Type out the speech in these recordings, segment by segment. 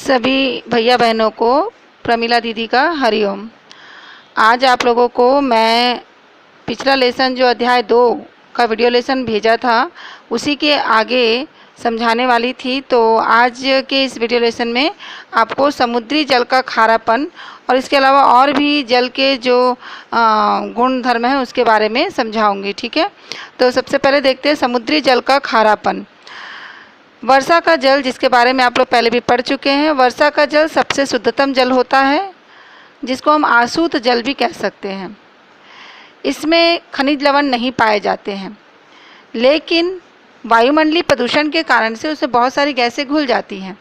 सभी भैया बहनों को प्रमिला दीदी का हरिओम। आज आप लोगों को मैं पिछला लेसन जो अध्याय 2 का वीडियो लेसन भेजा था उसी के आगे समझाने वाली थी। तो आज के इस वीडियो लेसन में आपको समुद्री जल का खारापन और इसके अलावा और भी जल के जो गुण धर्म है उसके बारे में समझाऊंगी। ठीक है, तो सबसे पहले देखते हैं समुद्री जल का खारापन। वर्षा का जल, जिसके बारे में आप लोग पहले भी पढ़ चुके हैं। वर्षा का जल सबसे शुद्धतम जल होता है, जिसको हम आसूत जल भी कह सकते हैं। इसमें खनिज लवण नहीं पाए जाते हैं, लेकिन वायुमंडलीय प्रदूषण के कारण से उसमें बहुत सारी गैसें घुल जाती हैं।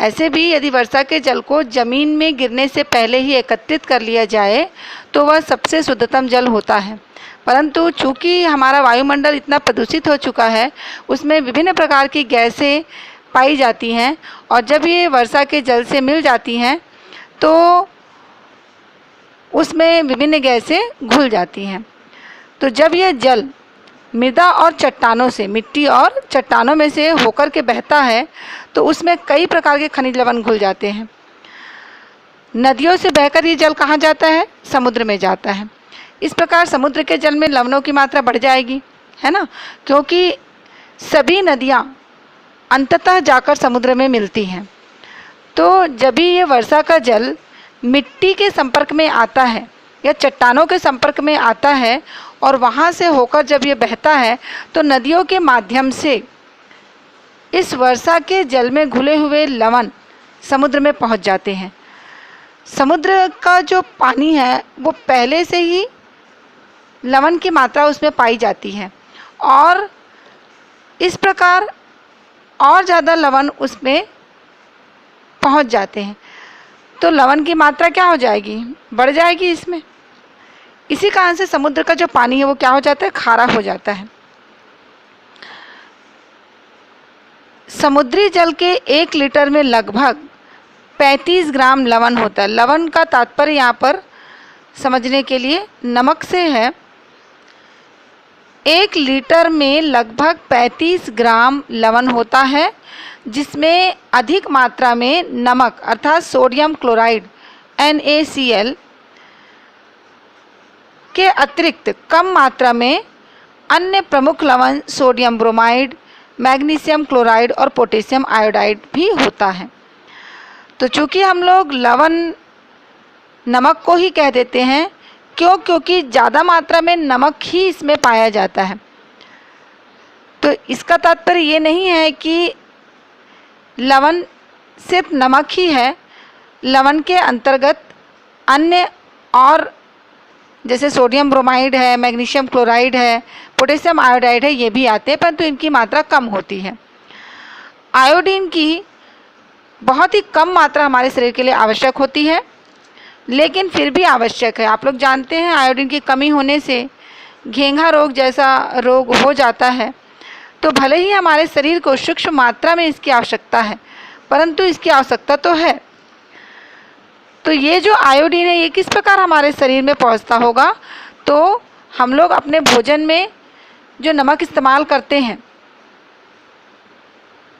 ऐसे भी यदि वर्षा के जल को ज़मीन में गिरने से पहले ही एकत्रित कर लिया जाए तो वह सबसे शुद्धतम जल होता है। परंतु चूँकि हमारा वायुमंडल इतना प्रदूषित हो चुका है, उसमें विभिन्न प्रकार की गैसें पाई जाती हैं और जब ये वर्षा के जल से मिल जाती हैं तो उसमें विभिन्न गैसें घुल जाती हैं। तो जब यह जल मृदा और चट्टानों से, मिट्टी और चट्टानों में से होकर के बहता है तो उसमें कई प्रकार के खनिज लवण घुल जाते हैं। नदियों से बहकर ये जल कहाँ जाता है? समुद्र में जाता है। इस प्रकार समुद्र के जल में लवणों की मात्रा बढ़ जाएगी, है ना, क्योंकि सभी नदियाँ अंततः जाकर समुद्र में मिलती हैं। तो जब भी ये वर्षा का जल मिट्टी के संपर्क में आता है या चट्टानों के संपर्क में आता है और वहाँ से होकर जब ये बहता है तो नदियों के माध्यम से इस वर्षा के जल में घुले हुए लवण समुद्र में पहुँच जाते हैं। समुद्र का जो पानी है वो पहले से ही लवण की मात्रा उसमें पाई जाती है और इस प्रकार और ज़्यादा लवण उसमें पहुंच जाते हैं। तो लवण की मात्रा क्या हो जाएगी? बढ़ जाएगी इसमें। इसी कारण से समुद्र का जो पानी है वो क्या हो जाता है? खारा हो जाता है। समुद्री जल के 1 लीटर में लगभग 35 ग्राम लवण होता है। लवण का तात्पर्य यहाँ पर समझने के लिए नमक से है। 1 लीटर में लगभग 35 ग्राम लवण होता है, जिसमें अधिक मात्रा में नमक अर्थात सोडियम क्लोराइड NaCl के अतिरिक्त कम मात्रा में अन्य प्रमुख लवण सोडियम ब्रोमाइड, मैग्नीशियम क्लोराइड और पोटेशियम आयोडाइड भी होता है। तो चूँकि हम लोग लवण नमक को ही कह देते हैं, क्योंकि ज़्यादा मात्रा में नमक ही इसमें पाया जाता है। तो इसका तात्पर्य ये नहीं है कि लवण सिर्फ नमक ही है। लवण के अंतर्गत अन्य और जैसे सोडियम ब्रोमाइड है, मैग्नीशियम क्लोराइड है, पोटेशियम आयोडाइड है, ये भी आते हैं, परंतु इनकी मात्रा कम होती है। आयोडीन की बहुत ही कम मात्रा हमारे शरीर के लिए आवश्यक होती है, लेकिन फिर भी आवश्यक है। आप लोग जानते हैं आयोडीन की कमी होने से घेंघा रोग जैसा रोग हो जाता है। तो भले ही हमारे शरीर को सूक्ष्म मात्रा में इसकी आवश्यकता है, परंतु इसकी आवश्यकता तो है। तो ये जो आयोडीन है ये किस प्रकार हमारे शरीर में पहुंचता होगा? तो हम लोग अपने भोजन में जो नमक इस्तेमाल करते हैं,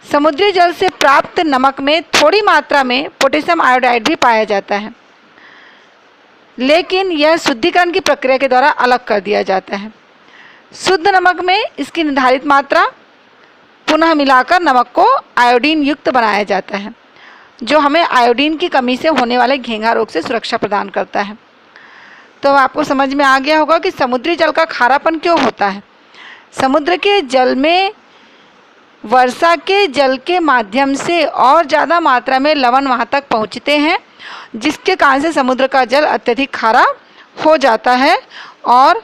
समुद्री जल से प्राप्त नमक में थोड़ी मात्रा में पोटेशियम आयोडाइड भी पाया जाता है, लेकिन यह शुद्धिकरण की प्रक्रिया के द्वारा अलग कर दिया जाता है। शुद्ध नमक में इसकी निर्धारित मात्रा पुनः मिलाकर नमक को आयोडीन युक्त बनाया जाता है, जो हमें आयोडीन की कमी से होने वाले घेंघा रोग से सुरक्षा प्रदान करता है। तो आपको समझ में आ गया होगा कि समुद्री जल का खारापन क्यों होता है। समुद्र के जल में वर्षा के जल के माध्यम से और ज़्यादा मात्रा में लवण वहाँ तक पहुँचते हैं, जिसके कारण से समुद्र का जल अत्यधिक खारा हो जाता है और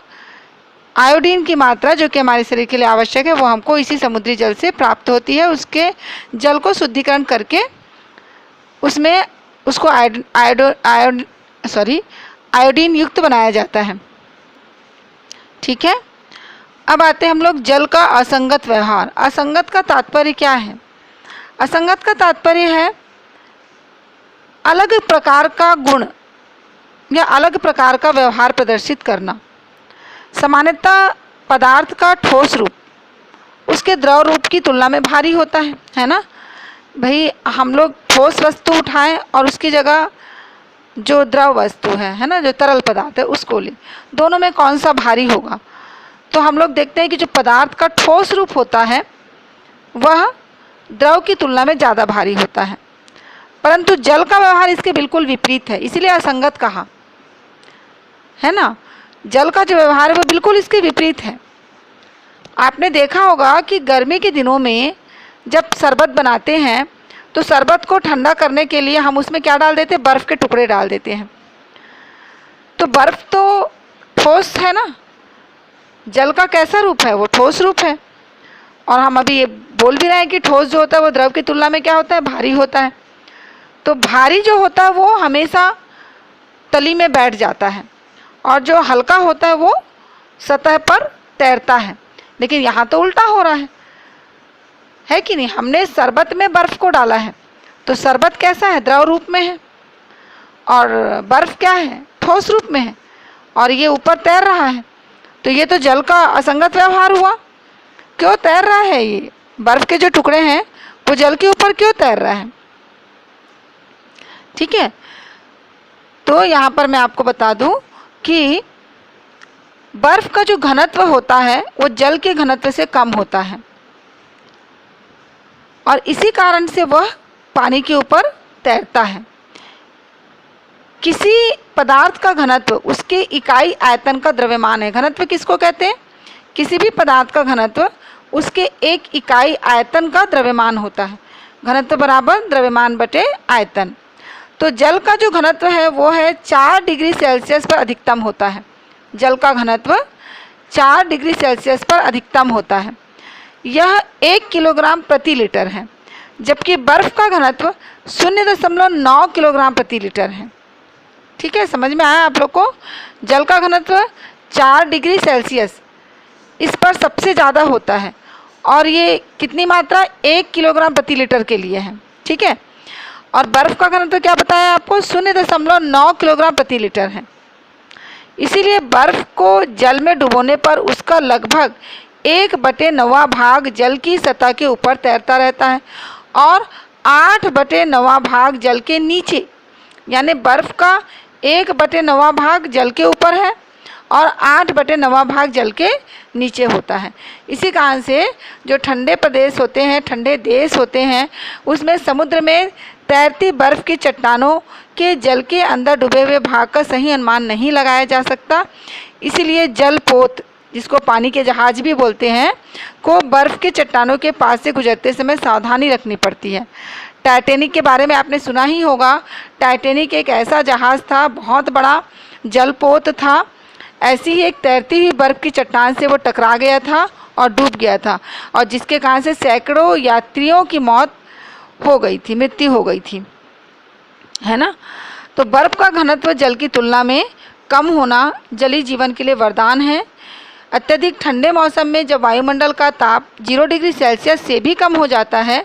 आयोडीन की मात्रा जो कि हमारे शरीर के लिए आवश्यक है वो हमको इसी समुद्री जल से प्राप्त होती है। उसके जल को शुद्धिकरण करके उसमें उसको आयोडीन युक्त बनाया जाता है। ठीक है, अब आते हैं हम लोग जल का असंगत व्यवहार। असंगत का तात्पर्य क्या है? असंगत का तात्पर्य है अलग प्रकार का गुण या अलग प्रकार का व्यवहार प्रदर्शित करना। सामान्यतः पदार्थ का ठोस रूप उसके द्रव रूप की तुलना में भारी होता है ना। भाई हम लोग ठोस वस्तु उठाएं और उसकी जगह जो द्रव वस्तु है ना, जो तरल पदार्थ है उसको लें, दोनों में कौन सा भारी होगा? तो हम लोग देखते हैं कि जो पदार्थ का ठोस रूप होता है वह द्रव की तुलना में ज़्यादा भारी होता है, परंतु जल का व्यवहार इसके बिल्कुल विपरीत है, इसीलिए असंगत कहा है ना। जल का जो व्यवहार है वो बिल्कुल इसके विपरीत है। आपने देखा होगा कि गर्मी के दिनों में जब शरबत बनाते हैं तो शरबत को ठंडा करने के लिए हम उसमें क्या डाल देते हैं? बर्फ़ के टुकड़े डाल देते हैं। तो बर्फ़ तो ठोस है ना, जल का कैसा रूप है? वो ठोस रूप है। और हम अभी ये बोल भी रहे हैं कि ठोस जो होता है वो द्रव की तुलना में क्या होता है? भारी होता है। तो भारी जो होता है वो हमेशा तली में बैठ जाता है और जो हल्का होता है वो सतह पर तैरता है। लेकिन यहाँ तो उल्टा हो रहा है कि नहीं? हमने शरबत में बर्फ़ को डाला है तो शरबत कैसा है? द्रव रूप में है, और बर्फ़ क्या है? ठोस रूप में है, और ये ऊपर तैर रहा है। तो ये तो जल का असंगत व्यवहार हुआ। क्यों तैर रहा है? ये बर्फ़ के जो टुकड़े हैं वो जल के ऊपर क्यों तैर रहा है? ठीक है, तो यहाँ पर मैं आपको बता दूं कि बर्फ़ का जो घनत्व होता है वो जल के घनत्व से कम होता है, और इसी कारण से वह पानी के ऊपर तैरता है। किसी पदार्थ का घनत्व उसके इकाई आयतन का द्रव्यमान है। घनत्व किसको कहते हैं? किसी भी पदार्थ का घनत्व उसके एक इकाई आयतन का द्रव्यमान होता है। घनत्व बराबर द्रव्यमान बटे आयतन। तो जल का जो घनत्व है वो है 4 डिग्री सेल्सियस पर अधिकतम होता है। जल का घनत्व 4 डिग्री सेल्सियस पर अधिकतम होता है। यह 1 किलोग्राम प्रति लीटर है, जबकि बर्फ़ का घनत्व 0.9 किलोग्राम प्रति लीटर है। ठीक है, समझ में आया आप लोग को? जल का घनत्व 4 डिग्री सेल्सियस इस पर सबसे ज़्यादा होता है, और ये कितनी मात्रा? 1 किलोग्राम प्रति लीटर के लिए है। ठीक है, और बर्फ़ का घनत्व क्या बताया आपको? 0.9 किलोग्राम प्रति लीटर है। इसीलिए बर्फ़ को जल में डुबोने पर उसका लगभग 1/9 भाग जल की सतह के ऊपर तैरता रहता है और 8/9 भाग जल के नीचे, यानी बर्फ़ का 1/9 भाग जल के ऊपर है और 8/9 भाग जल के नीचे होता है। इसी कारण से जो ठंडे प्रदेश होते हैं, ठंडे देश होते हैं, उसमें समुद्र में तैरती बर्फ़ की चट्टानों के जल के अंदर डूबे हुए भाग का सही अनुमान नहीं लगाया जा सकता। इसीलिए जलपोत, जिसको पानी के जहाज भी बोलते हैं, को बर्फ़ के चट्टानों के पास से गुजरते समय सावधानी रखनी पड़ती है। टाइटैनिक के बारे में आपने सुना ही होगा। टाइटैनिक एक ऐसा जहाज़ था, बहुत बड़ा जलपोत था। ऐसी ही एक तैरती हुई बर्फ़ की चट्टान से वो टकरा गया था और डूब गया था, और जिसके कारण से सैकड़ों यात्रियों की मौत हो गई थी, मृत्यु हो गई थी, है ना। तो बर्फ़ का घनत्व जल की तुलना में कम होना जलीय जीवन के लिए वरदान है। अत्यधिक ठंडे मौसम में जब वायुमंडल का ताप 0 डिग्री सेल्सियस से भी कम हो जाता है,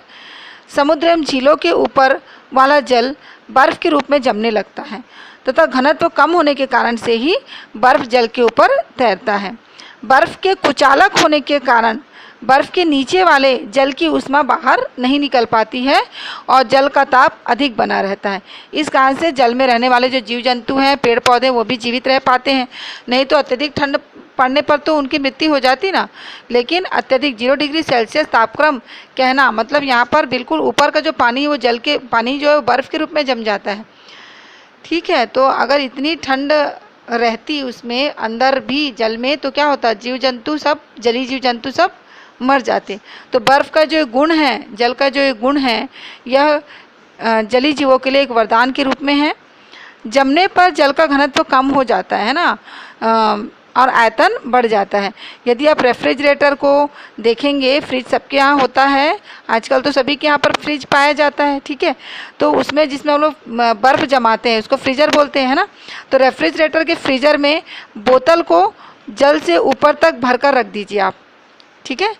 समुद्र एवं झीलों के ऊपर वाला जल बर्फ़ के रूप में जमने लगता है तथा घनत्व कम होने के कारण से ही बर्फ़ जल के ऊपर तैरता है। बर्फ़ के कुचालक होने के कारण बर्फ़ के नीचे वाले जल की ऊष्मा बाहर नहीं निकल पाती है और जल का ताप अधिक बना रहता है। इस कारण से जल में रहने वाले जो जीव जंतु हैं, पेड़ पौधे, वो भी जीवित रह पाते हैं। नहीं तो अत्यधिक ठंड पड़ने पर तो उनकी मृत्यु हो जाती ना। लेकिन अत्यधिक 0 डिग्री सेल्सियस तापक्रम कहना मतलब यहाँ पर बिल्कुल ऊपर का जो पानी, वो जल के पानी जो है बर्फ़ के रूप में जम जाता है। ठीक है, तो अगर इतनी ठंड रहती उसमें अंदर भी जल में, तो क्या होता? जीव जंतु सब, जलीय जीव जंतु सब मर जाते। तो बर्फ़ का जो गुण है, जल का जो गुण है, यह जलीय जीवों के लिए एक वरदान के रूप में है। जमने पर जल का घनत्व कम हो जाता है ना, और आयतन बढ़ जाता है। यदि आप रेफ्रिजरेटर को देखेंगे, फ्रिज सबके यहाँ होता है, आजकल तो सभी के यहाँ पर फ्रिज पाया जाता है। ठीक है, तो उसमें जिसमें हम लोग बर्फ़ जमाते हैं उसको फ्रीज़र बोलते हैं ना। तो रेफ्रिजरेटर के फ्रीज़र में बोतल को जल से ऊपर तक भर कर रख दीजिए आप। ठीक है,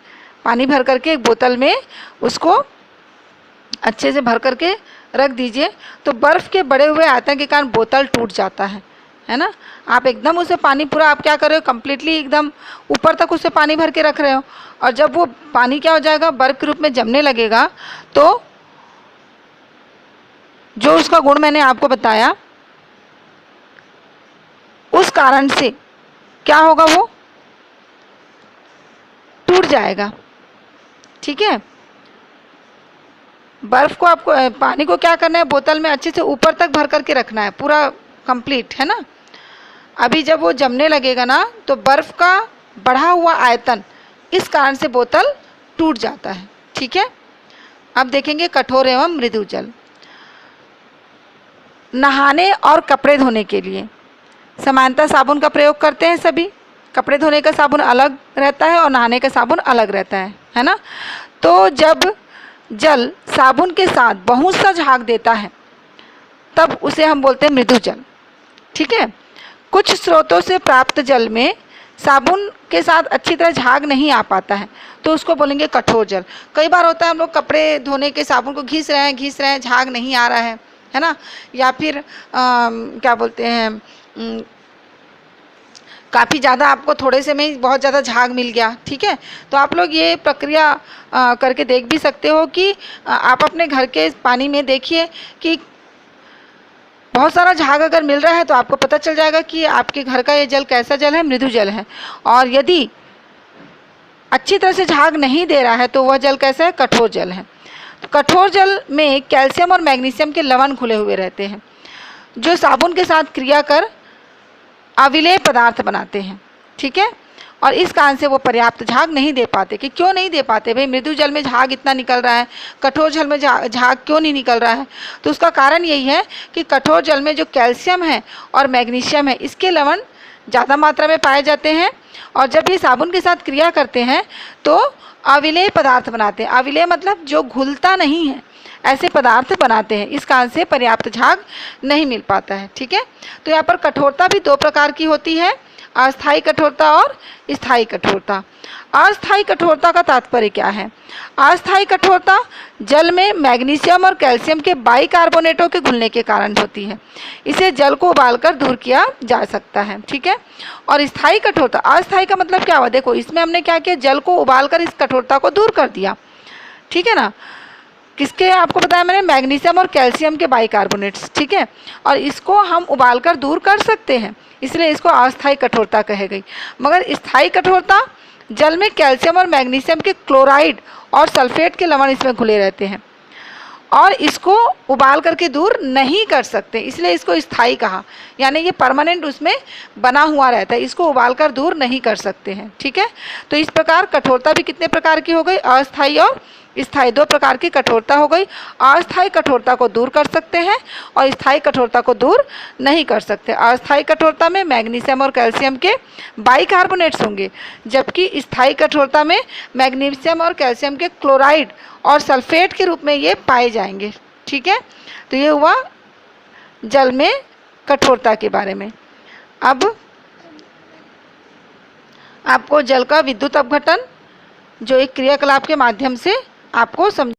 पानी भर करके एक बोतल में उसको अच्छे से भर करके रख दीजिए। तो बर्फ़ के बढ़े हुए आयतन के कारण बोतल टूट जाता है ना। आप एकदम उसे पानी पूरा आप क्या कर रहे हो, कम्प्लीटली एकदम ऊपर तक उसे पानी भर के रख रहे हो, और जब वो पानी क्या हो जाएगा, बर्फ़ के रूप में जमने लगेगा, तो जो उसका गुण मैंने आपको बताया, उस कारण से क्या होगा, वो टूट जाएगा। ठीक है, बर्फ को आपको पानी को क्या करना है, बोतल में अच्छे से ऊपर तक भर करके रखना है, पूरा कंप्लीट, है ना। अभी जब वो जमने लगेगा ना, तो बर्फ का बढ़ा हुआ आयतन, इस कारण से बोतल टूट जाता है। ठीक है, अब देखेंगे कठोर एवं मृदु जल। नहाने और कपड़े धोने के लिए समानता साबुन का प्रयोग करते हैं सभी। कपड़े धोने का साबुन अलग रहता है और नहाने का साबुन अलग रहता है ना। तो जब जल साबुन के साथ बहुत सा झाग देता है, तब उसे हम बोलते हैं मृदु जल। ठीक है, कुछ स्रोतों से प्राप्त जल में साबुन के साथ अच्छी तरह झाग नहीं आ पाता है, तो उसको बोलेंगे कठोर जल। कई बार होता है हम लोग कपड़े धोने के साबुन को घिस रहे हैं, झाग नहीं आ रहा है ना, या फिर क्या बोलते हैं, काफ़ी ज़्यादा आपको थोड़े से में ही बहुत ज़्यादा झाग मिल गया। ठीक है, तो आप लोग ये प्रक्रिया करके देख भी सकते हो कि आप अपने घर के पानी में देखिए कि बहुत सारा झाग अगर मिल रहा है तो आपको पता चल जाएगा कि आपके घर का ये जल कैसा जल है, मृदु जल है। और यदि अच्छी तरह से झाग नहीं दे रहा है तो वह जल कैसा है, कठोर जल है। तो कठोर जल में कैल्शियम और मैग्नीशियम के लवण घुले हुए रहते हैं, जो साबुन के साथ क्रिया कर अविलेय पदार्थ बनाते हैं। ठीक है, और इस कारण से वो पर्याप्त झाग नहीं दे पाते। कि क्यों नहीं दे पाते भाई, मृदु जल में झाग इतना निकल रहा है, कठोर जल में झाग क्यों नहीं निकल रहा है? तो उसका कारण यही है कि कठोर जल में जो कैल्शियम है और मैग्नीशियम है, इसके लवण ज़्यादा मात्रा में पाए जाते हैं, और जब ये साबुन के साथ क्रिया करते हैं तो अविलेय पदार्थ बनाते हैं। अविलेय मतलब जो घुलता नहीं है, ऐसे पदार्थ बनाते हैं। इस कारण से पर्याप्त झाग नहीं मिल पाता है। ठीक है, तो यहाँ पर कठोरता भी दो प्रकार की होती है, अस्थायी कठोरता और स्थायी कठोरता। अस्थायी कठोरता का तात्पर्य क्या है? अस्थायी कठोरता जल में मैग्नीशियम और कैल्शियम के बाइकार्बोनेटों के घुलने के कारण होती है। इसे जल को उबालकर दूर किया जा सकता है। ठीक है, और स्थायी कठोरता, अस्थायी का मतलब क्या हुआ, देखो इसमें हमने क्या किया, जल को उबालकर इस कठोरता को दूर कर दिया। ठीक है ना, किसके आपको बताया मैंने, मैग्नीशियम और कैल्शियम के बाइकार्बोनेट्स। ठीक है, और इसको हम उबालकर दूर कर सकते हैं, इसलिए इसको अस्थायी कठोरता कहे गई। मगर स्थायी कठोरता, जल में कैल्शियम और मैग्नीशियम के क्लोराइड और सल्फेट के लवण इसमें घुले रहते हैं और इसको उबाल करके दूर नहीं कर सकते, इसलिए इसको स्थायी कहा। यानी ये परमानेंट उसमें बना हुआ रहता है, इसको उबाल कर दूर नहीं कर सकते हैं। ठीक है, तो इस प्रकार कठोरता भी कितने प्रकार की हो गई, अस्थायी और स्थायी, दो प्रकार की कठोरता हो गई। अस्थायी कठोरता को दूर कर सकते हैं और स्थायी कठोरता को दूर नहीं कर सकते। अस्थायी कठोरता में मैग्नीशियम और कैल्शियम के बाइकार्बोनेट्स होंगे, जबकि स्थायी कठोरता में मैग्नीशियम और कैल्शियम के क्लोराइड और सल्फेट के रूप में ये पाए जाएंगे। ठीक है, तो ये हुआ जल में कठोरता के बारे में। अब आपको जल का विद्युत अपघटन, जो एक क्रियाकलाप के माध्यम से आपको समझ